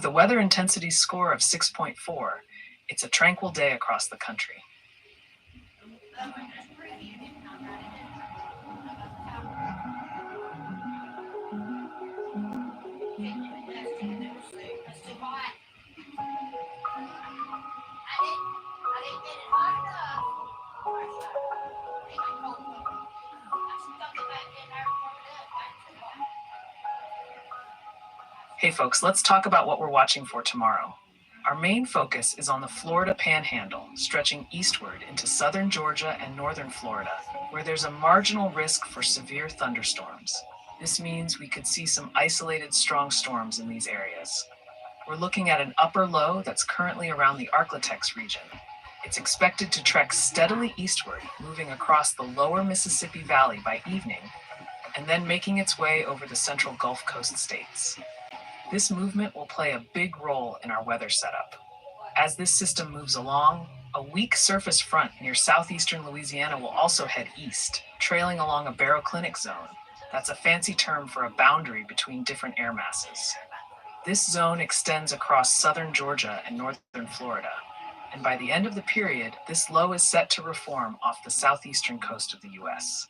With a weather intensity score of 6.4, it's a tranquil day across the country. Hey folks, let's talk about what we're watching for tomorrow. Our main focus is on the Florida Panhandle, stretching eastward into southern Georgia and northern Florida, where there's a marginal risk for severe thunderstorms. This means we could see some isolated strong storms in these areas. We're looking at an upper low that's currently around the Arklatex region. It's expected to trek steadily eastward, moving across the lower Mississippi Valley by evening, and then making its way over the central Gulf Coast states. This movement will play a big role in our weather setup. As this system moves along, a weak surface front near southeastern Louisiana will also head east, trailing along a baroclinic zone. That's a fancy term for a boundary between different air masses. This zone extends across southern Georgia and northern Florida, and by the end of the period, this low is set to reform off the southeastern coast of the U.S.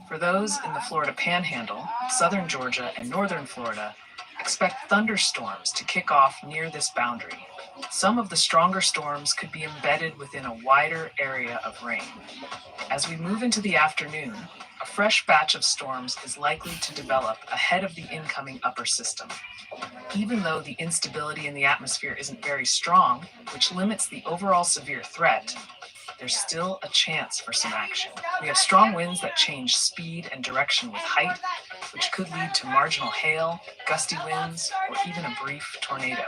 For those in the Florida Panhandle, southern Georgia, and northern Florida, expect thunderstorms to kick off near this boundary. Some of the stronger storms could be embedded within a wider area of rain. As we move into the afternoon, a fresh batch of storms is likely to develop ahead of the incoming upper system. Even though the instability in the atmosphere isn't very strong, which limits the overall severe threat, there's still a chance for some action. We have strong winds that change speed and direction with height, which could lead to marginal hail, gusty winds, or even a brief tornado,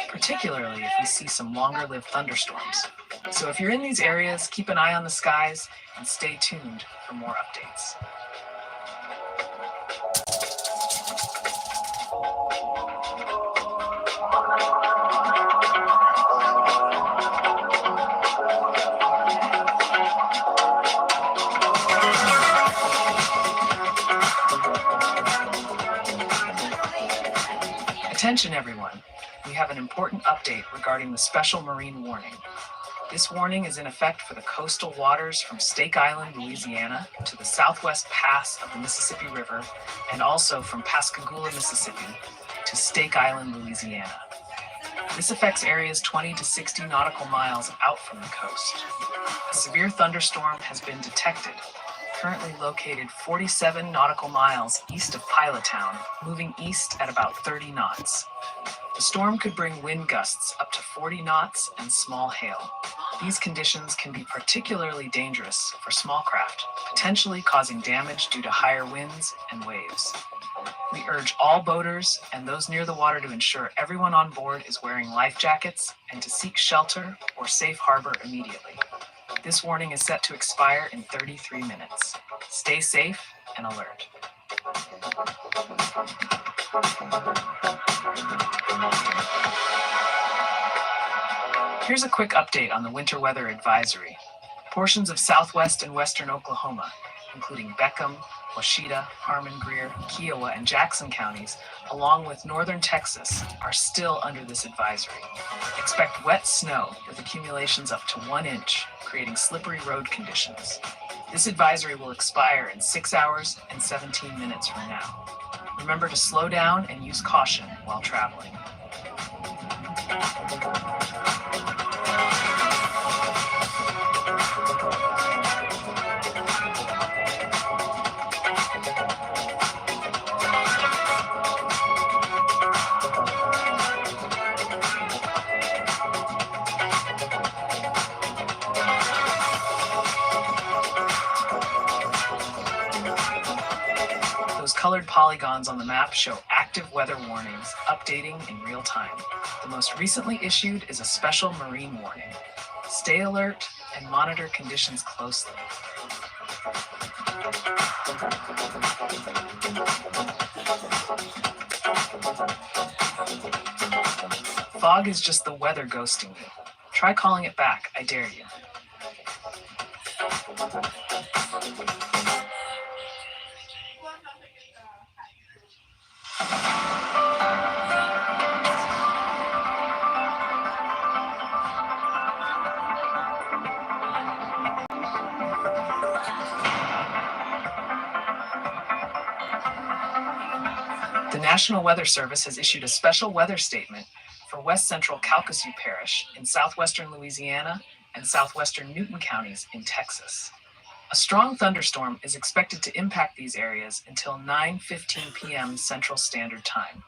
particularly if we see some longer-lived thunderstorms. So if you're in these areas, keep an eye on the skies and stay tuned for more updates. Attention everyone, we have an important update regarding the special marine warning. This warning is in effect for the coastal waters from Stake Island, Louisiana, to the southwest pass of the Mississippi River, and also from Pascagoula, Mississippi, to Stake Island, Louisiana. This affects areas 20 to 60 nautical miles out from the coast. A severe thunderstorm has been detected, currently located 47 nautical miles east of Pilottown, moving east at about 30 knots. The storm could bring wind gusts up to 40 knots and small hail. These conditions can be particularly dangerous for small craft, potentially causing damage due to higher winds and waves. We urge all boaters and those near the water to ensure everyone on board is wearing life jackets and to seek shelter or safe harbor immediately. This warning is set to expire in 33 minutes. Stay safe and alert. Here's a quick update on the winter weather advisory. Portions of southwest and western Oklahoma, including Beckham, Washita, Harmon, Greer, Kiowa, and Jackson counties, along with northern Texas, are still under this advisory. Expect wet snow with accumulations up to 1 inch, creating slippery road conditions. This advisory will expire in 6 hours and 17 minutes from now. Remember to slow down and use caution while traveling. Those colored polygons on the map show active weather warnings updating in real time. The most recently issued is a special marine warning. Stay alert and monitor conditions closely. Fog is just the weather ghosting you. Try calling it back, I dare you. The National Weather Service has issued a special weather statement for west central Calcasieu Parish in southwestern Louisiana and southwestern Newton counties in Texas. A strong thunderstorm is expected to impact these areas until 9:15 p.m. Central Standard Time.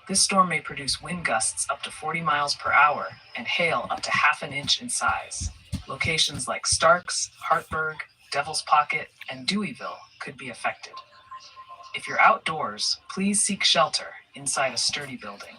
This storm may produce wind gusts up to 40 miles per hour and hail up to half an inch in size. Locations like Starks, Hartburg, Devil's Pocket, and Deweyville could be affected. If you're outdoors, please seek shelter inside a sturdy building.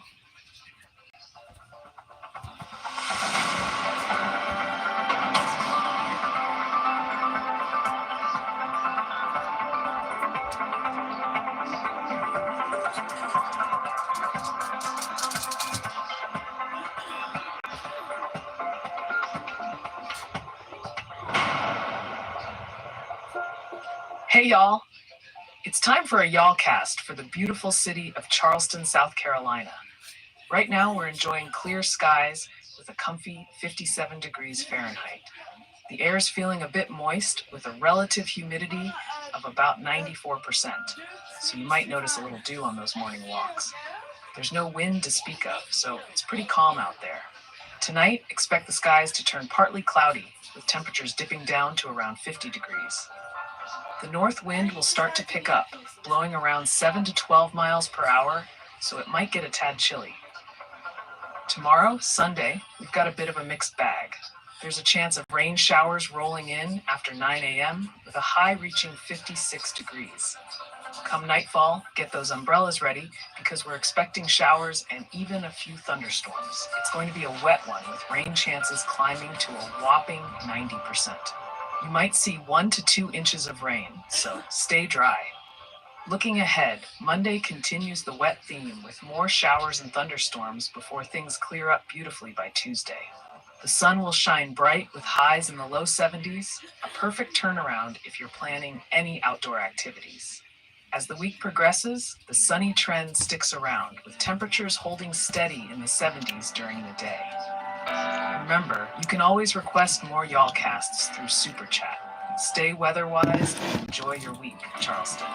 Hey y'all, it's time for a y'all cast for the beautiful city of Charleston, South Carolina. Right now we're enjoying clear skies with a comfy 57 degrees Fahrenheit. The air is feeling a bit moist with a relative humidity of about 94%, so you might notice a little dew on those morning walks. There's no wind to speak of, so it's pretty calm out there. Tonight, expect the skies to turn partly cloudy, with temperatures dipping down to around 50 degrees. The north wind will start to pick up, blowing around 7 to 12 miles per hour, so it might get a tad chilly. Tomorrow, Sunday, we've got a bit of a mixed bag. There's a chance of rain showers rolling in after 9 a.m. with a high reaching 56 degrees. Come nightfall, get those umbrellas ready because we're expecting showers and even a few thunderstorms. It's going to be a wet one with rain chances climbing to a whopping 90%. You might see 1 to 2 inches of rain, so stay dry. Looking ahead, Monday continues the wet theme with more showers and thunderstorms before things clear up beautifully by Tuesday. The sun will shine bright with highs in the low 70s, a perfect turnaround if you're planning any outdoor activities. As the week progresses, the sunny trend sticks around, with temperatures holding steady in the 70s during the day. Remember, you can always request more y'all casts through Super Chat. Stay weather-wise and enjoy your week, Charleston.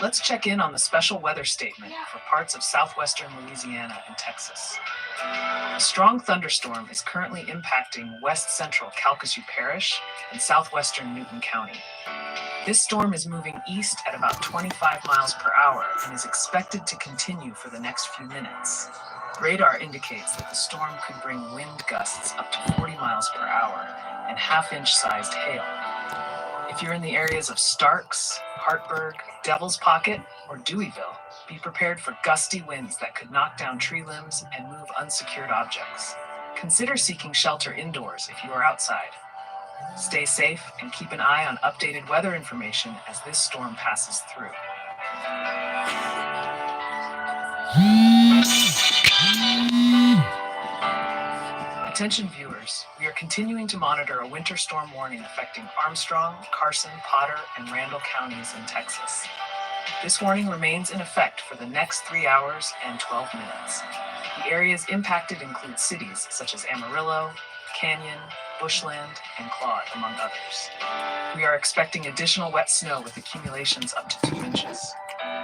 Let's check in on the special weather statement for parts of southwestern Louisiana and Texas. A strong thunderstorm is currently impacting west central Calcasieu Parish and southwestern Newton County. This storm is moving east at about 25 miles per hour and is expected to continue for the next few minutes. Radar indicates that the storm could bring wind gusts up to 40 miles per hour and half-inch sized hail. If you're in the areas of Starks, Hartburg, Devil's Pocket, or Deweyville, be prepared for gusty winds that could knock down tree limbs and move unsecured objects. Consider seeking shelter indoors if you are outside. Stay safe and keep an eye on updated weather information as this storm passes through. Attention viewers, we are continuing to monitor a winter storm warning affecting Armstrong, Carson, Potter, and Randall counties in Texas. This warning remains in effect for the next 3 hours and 12 minutes. The areas impacted include cities such as Amarillo, Canyon, Bushland, and Claude, among others. We are expecting additional wet snow with accumulations up to 2 inches.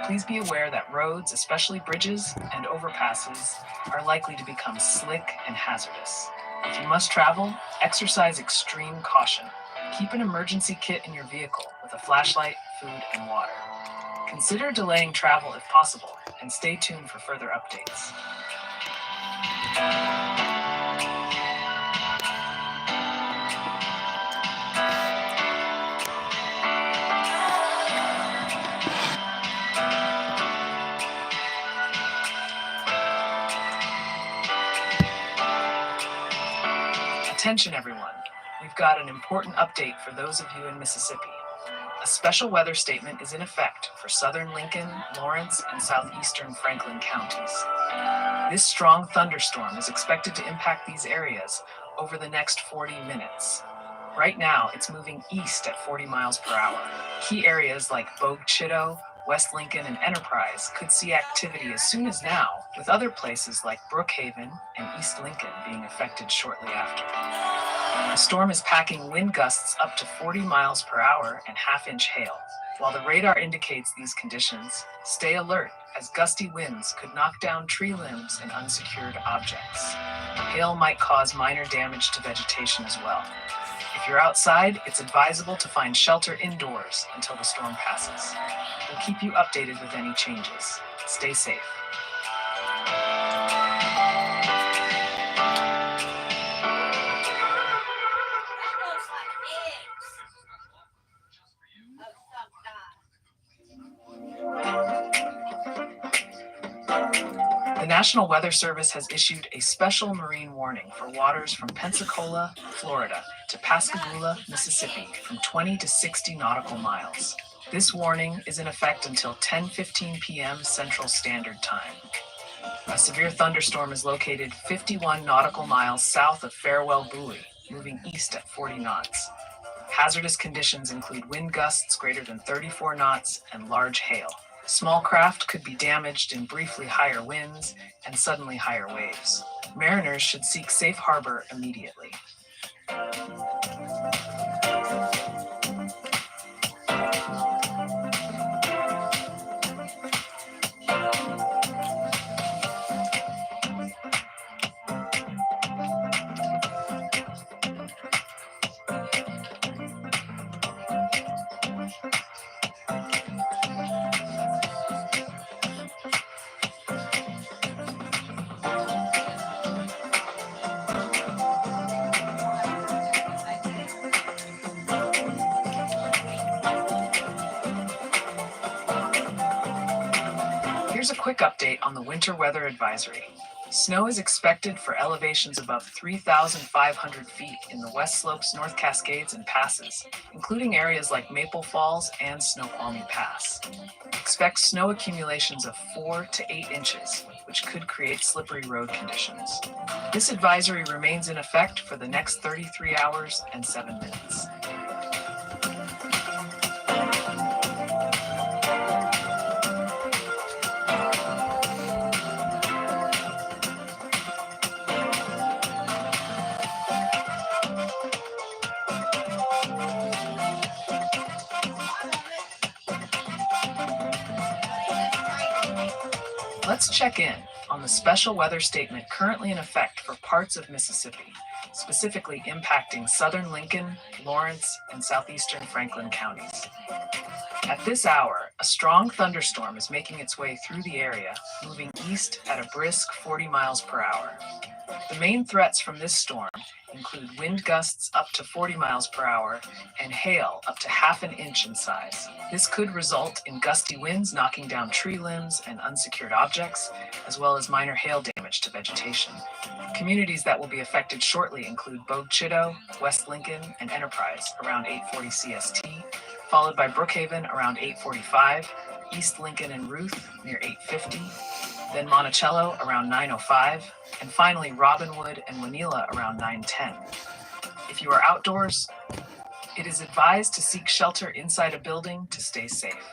Please be aware that roads, especially bridges and overpasses, are likely to become slick and hazardous. If you must travel, exercise extreme caution. Keep an emergency kit in your vehicle with a flashlight, food, and water. Consider delaying travel if possible, and stay tuned for further updates. Attention everyone, we've got an important update for those of you in Mississippi. A special weather statement is in effect for southern Lincoln, Lawrence, and southeastern Franklin counties. This strong thunderstorm is expected to impact these areas over the next 40 minutes. Right now, it's moving east at 40 miles per hour. Key areas like Bogue Chitto, West Lincoln, and Enterprise could see activity as soon as now, with other places like Brookhaven and East Lincoln being affected shortly after. The storm is packing wind gusts up to 40 miles per hour and half-inch hail. While the radar indicates these conditions, stay alert as gusty winds could knock down tree limbs and unsecured objects. Hail might cause minor damage to vegetation as well. If you're outside, it's advisable to find shelter indoors until the storm passes. We'll keep you updated with any changes. Stay safe. The National Weather Service has issued a special marine warning for waters from Pensacola, Florida, to Pascagoula, Mississippi, from 20 to 60 nautical miles. This warning is in effect until 10:15 p.m. Central Standard Time. A severe thunderstorm is located 51 nautical miles south of Farewell Buoy, moving east at 40 knots. Hazardous conditions include wind gusts greater than 34 knots and large hail. Small craft could be damaged in briefly higher winds and suddenly higher waves. Mariners should seek safe harbor immediately. Here's a quick update on the winter weather advisory. Snow is expected for elevations above 3,500 feet in the West Slopes, North Cascades, and Passes, including areas like Maple Falls and Snoqualmie Pass. Expect snow accumulations of 4 to 8 inches, which could create slippery road conditions. This advisory remains in effect for the next 33 hours and 7 minutes. Let's check in on the special weather statement currently in effect for parts of Mississippi, specifically impacting southern Lincoln, Lawrence, and southeastern Franklin counties. At this hour, a strong thunderstorm is making its way through the area, moving east at a brisk 40 miles per hour. The main threats from this storm include wind gusts up to 40 miles per hour and hail up to half an inch in size. This could result in gusty winds knocking down tree limbs and unsecured objects, as well as minor hail damage to vegetation. Communities that will be affected shortly include Bogue Chitto, West Lincoln, and Enterprise around 8:40 CST, followed by Brookhaven around 8:45, East Lincoln and Ruth near 8:50, then Monticello around 9:05, and finally Robinwood and Wanilla around 9:10. If you are outdoors, it is advised to seek shelter inside a building to stay safe.